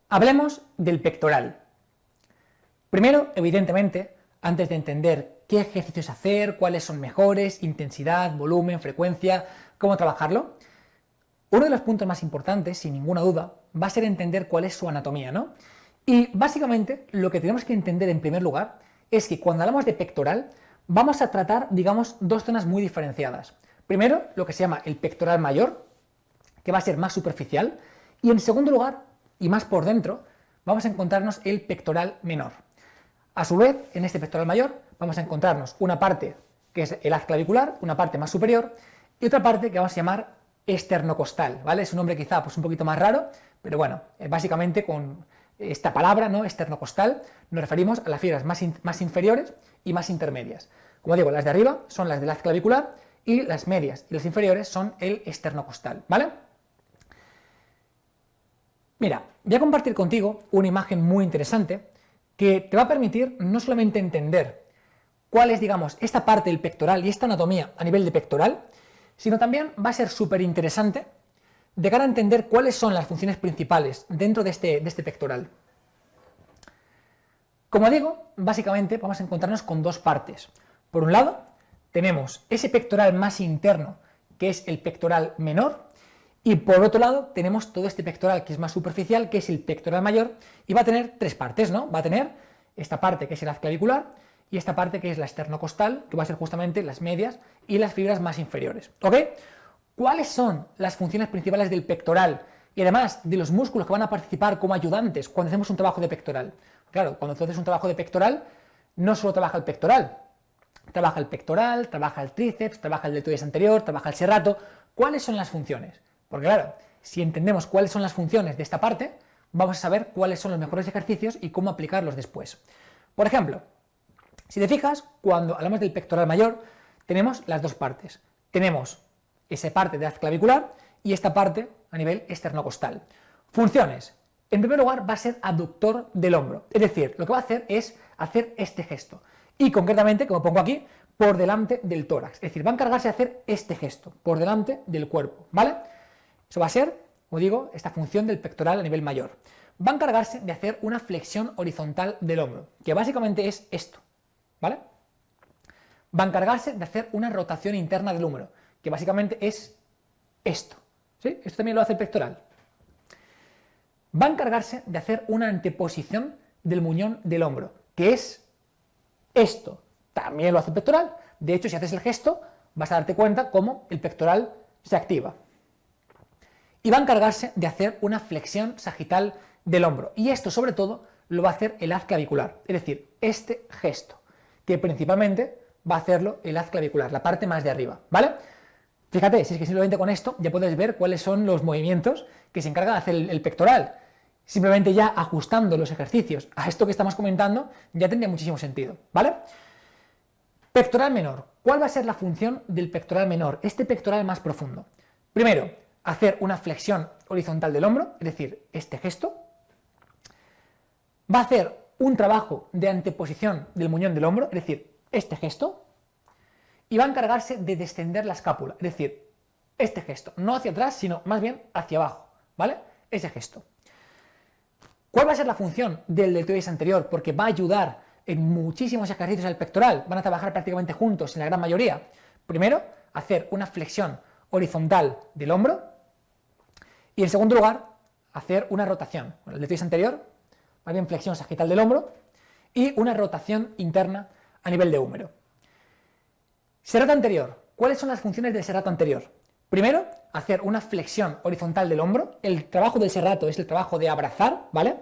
Hablemos del pectoral. Primero, evidentemente, antes de entender qué ejercicios hacer, cuáles son mejores, intensidad, volumen, frecuencia, cómo trabajarlo, uno de los puntos más importantes, sin ninguna duda, va a ser entender cuál es su anatomía, ¿no? Y básicamente lo que tenemos que entender en primer lugar es que cuando hablamos de pectoral vamos a tratar, digamos, dos zonas muy diferenciadas. Primero, lo que se llama el pectoral mayor, que va a ser más superficial, y en segundo lugar, y más por dentro, vamos a encontrarnos el pectoral menor. A su vez, en este pectoral mayor vamos a encontrarnos una parte que es el haz clavicular, una parte más superior, y otra parte que vamos a llamar esternocostal, ¿vale? Es un nombre quizá pues, un poquito más raro, pero bueno, básicamente con esta palabra, ¿no? Esternocostal, nos referimos a las fibras más inferiores y más intermedias. Como digo, las de arriba son las del haz clavicular y las medias y las inferiores son el esternocostal, ¿vale? Mira, voy a compartir contigo una imagen muy interesante que te va a permitir no solamente entender cuál es, digamos, esta parte del pectoral y esta anatomía a nivel de pectoral, sino también va a ser súper interesante de cara a entender cuáles son las funciones principales dentro de este pectoral. Como digo, básicamente vamos a encontrarnos con dos partes. Por un lado, tenemos ese pectoral más interno, que es el pectoral menor, y por otro lado tenemos todo este pectoral que es más superficial, que es el pectoral mayor, y va a tener tres partes, ¿no? Va a tener esta parte que es el haz clavicular y esta parte que es la esternocostal, que va a ser justamente las medias y las fibras más inferiores, ¿ok? ¿Cuáles son las funciones principales del pectoral y además de los músculos que van a participar como ayudantes cuando hacemos un trabajo de pectoral? Claro, cuando tú haces un trabajo de pectoral, no solo trabaja el pectoral, trabaja el tríceps, trabaja el deltoides anterior, trabaja el serrato. ¿Cuáles son las funciones? Porque claro, si entendemos cuáles son las funciones de esta parte, vamos a saber cuáles son los mejores ejercicios y cómo aplicarlos después. Por ejemplo, si te fijas, cuando hablamos del pectoral mayor, tenemos las dos partes. Tenemos esa parte de haz clavicular y esta parte a nivel esternocostal. Funciones. En primer lugar, va a ser abductor del hombro. Es decir, lo que va a hacer es hacer este gesto. Y concretamente, como pongo aquí, por delante del tórax. Es decir, va a encargarse de hacer este gesto, por delante del cuerpo, ¿vale? Eso va a ser, como digo, esta función del pectoral a nivel mayor. Va a encargarse de hacer una flexión horizontal del hombro, que básicamente es esto, ¿vale? Va a encargarse de hacer una rotación interna del hombro, que básicamente es esto, ¿sí? Esto también lo hace el pectoral. Va a encargarse de hacer una anteposición del muñón del hombro, que es esto. También lo hace el pectoral. De hecho, si haces el gesto, vas a darte cuenta cómo el pectoral se activa. Y va a encargarse de hacer una flexión sagital del hombro. Y esto, sobre todo, lo va a hacer el haz clavicular, es decir, este gesto, que principalmente va a hacerlo el haz clavicular, la parte más de arriba, ¿vale? Fíjate, si es que simplemente con esto ya puedes ver cuáles son los movimientos que se encarga de hacer el pectoral. Simplemente ya ajustando los ejercicios a esto que estamos comentando, ya tendría muchísimo sentido, ¿vale? Pectoral menor. ¿Cuál va a ser la función del pectoral menor? Este pectoral más profundo. Primero, hacer una flexión horizontal del hombro, es decir, este gesto. Va a hacer un trabajo de anteposición del muñón del hombro, es decir, este gesto. Y va a encargarse de descender la escápula, es decir, este gesto, no hacia atrás, sino más bien hacia abajo, ¿vale? Ese gesto. ¿Cuál va a ser la función del deltoides anterior? Porque va a ayudar en muchísimos ejercicios al pectoral, van a trabajar prácticamente juntos en la gran mayoría. Primero, hacer una flexión horizontal del hombro y en segundo lugar, hacer una rotación. Bueno, el deltoides anterior, más bien flexión sagital del hombro y una rotación interna a nivel de húmero. Serrato anterior. ¿Cuáles son las funciones del serrato anterior? Primero, hacer una flexión horizontal del hombro. El trabajo del serrato es el trabajo de abrazar, ¿vale?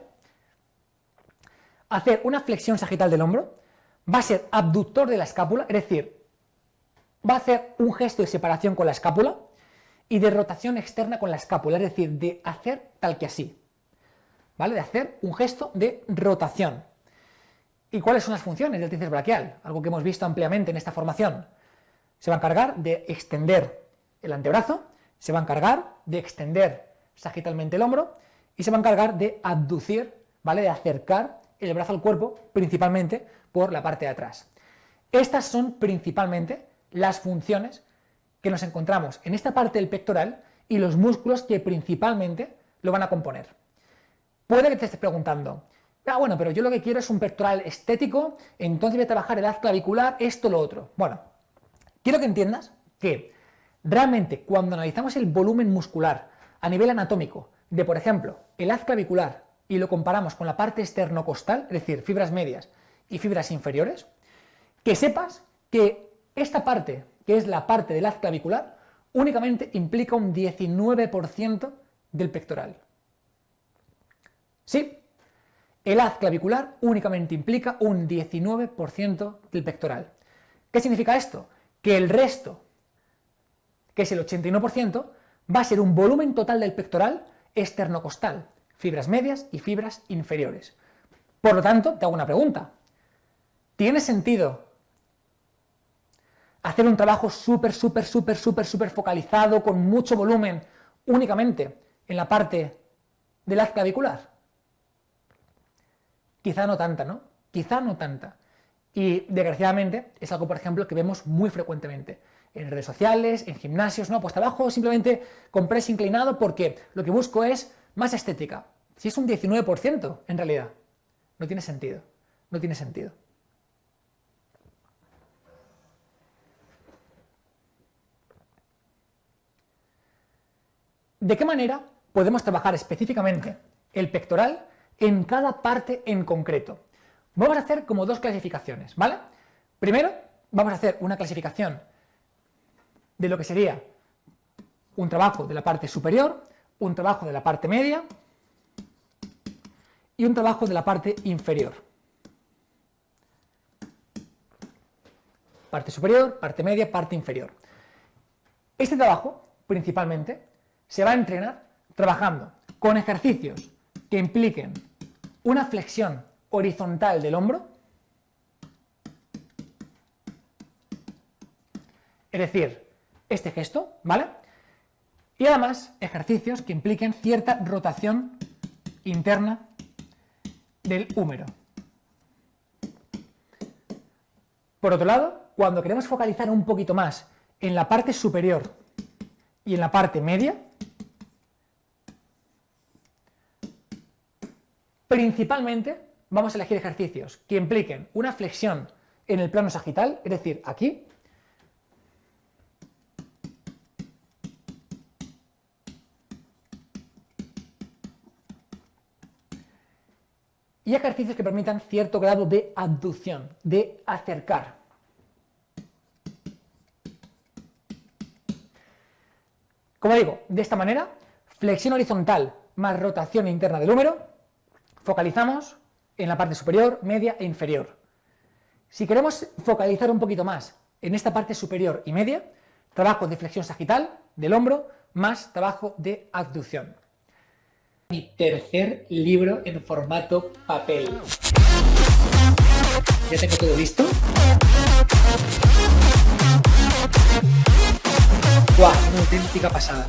Hacer una flexión sagital del hombro. Va a ser abductor de la escápula, es decir, va a hacer un gesto de separación con la escápula y de rotación externa con la escápula, es decir, de hacer tal que así, ¿vale? De hacer un gesto de rotación. ¿Y cuáles son las funciones del tríceps braquial? Algo que hemos visto ampliamente en esta formación. Se va a encargar de extender el antebrazo, se va a encargar de extender sagitalmente el hombro y se va a encargar de abducir, ¿vale? De acercar el brazo al cuerpo, principalmente por la parte de atrás. Estas son principalmente las funciones que nos encontramos en esta parte del pectoral y los músculos que principalmente lo van a componer. Puede que te estés preguntando, bueno, pero yo lo que quiero es un pectoral estético, entonces voy a trabajar el haz clavicular, esto, lo otro. Bueno, quiero que entiendas que realmente cuando analizamos el volumen muscular a nivel anatómico de, por ejemplo, el haz clavicular y lo comparamos con la parte esternocostal, es decir, fibras medias y fibras inferiores, que sepas que esta parte, que es la parte del haz clavicular, únicamente implica un 19% del pectoral. Sí, el haz clavicular únicamente implica un 19% del pectoral. ¿Qué significa esto? Que el resto, que es el 81%, va a ser un volumen total del pectoral esternocostal, fibras medias y fibras inferiores. Por lo tanto, te hago una pregunta. ¿Tiene sentido hacer un trabajo súper focalizado, con mucho volumen, únicamente en la parte del haz clavicular? Quizá no tanta, ¿no? Quizá no tanta. Y desgraciadamente es algo, por ejemplo, que vemos muy frecuentemente en redes sociales, en gimnasios, ¿no? Pues trabajo simplemente con press inclinado porque lo que busco es más estética. Si es un 19% en realidad, no tiene sentido. No tiene sentido. ¿De qué manera podemos trabajar específicamente el pectoral en cada parte en concreto? Vamos a hacer como dos clasificaciones, ¿vale? Primero, vamos a hacer una clasificación de lo que sería un trabajo de la parte superior, un trabajo de la parte media y un trabajo de la parte inferior. Parte superior, parte media, parte inferior. Este trabajo, principalmente, se va a entrenar trabajando con ejercicios que impliquen una flexión horizontal del hombro, es decir, este gesto, ¿vale? Y además ejercicios que impliquen cierta rotación interna del húmero. Por otro lado, cuando queremos focalizar un poquito más en la parte superior y en la parte media, principalmente vamos a elegir ejercicios que impliquen una flexión en el plano sagital, es decir, aquí, y ejercicios que permitan cierto grado de abducción, de acercar. Como digo, de esta manera, flexión horizontal más rotación interna del húmero, focalizamos en la parte superior, media e inferior. Si queremos focalizar un poquito más en esta parte superior y media, trabajo de flexión sagital del hombro más trabajo de abducción. Mi tercer libro en formato papel. Ya tengo todo listo. ¡Guau! Una auténtica pasada.